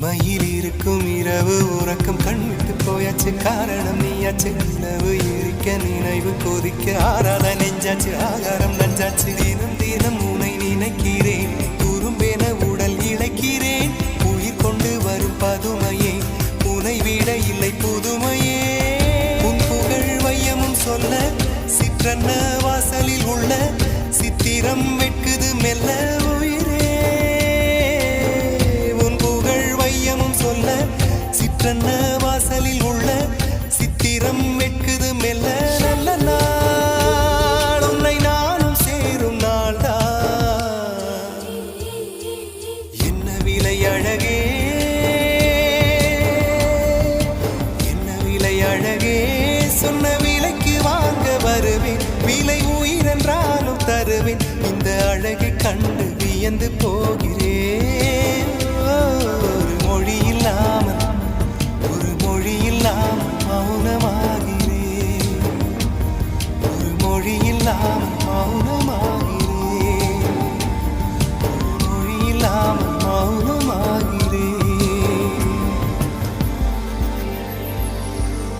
இமையில் இருக்கும் இரவு உறக்கம் கண்விட்டு போயாச்சு காரணம் நீயாச்சு நிலவு எரிக்க நினைவு கொதிக்க ஆறாத நெஞ்சாச்சு ஆகாரம் நஞ்சாச்சு தினம் தினம் உனை நினைக்கிறேன் குறும்பென உடல் இழைக்கிறேன் உயிர் கொண்டு வரும் பதுமையே உனை விட இல்லை புதுமையே உன் புகழ் வையமும் சொல்ல சிற்றன்ன வாசலில் உள்ள சித்திரம் வெட்குது மெல்ல உயிரே உன் புகழ் வையமும் சொல்ல சிற்றன்ன வாசலில் உள்ள சித்திரம் வெட்குது மெல்ல நல்ல நாள் உன்னை நானும் சேரும் நாள்தான் என்ன விலை அழகே என்ன விலை அழகே சொன்ன விலைக்கு வாங்க வருவேன் விலை உயிரென்றாலும் தருவேன் இந்த அழகை கண்டு வியந்து போகிறேன் ஒரு மொழி இல்லாமல் மௌனமாகிறேன் ஒரு மொழி இல்லாமல் மௌன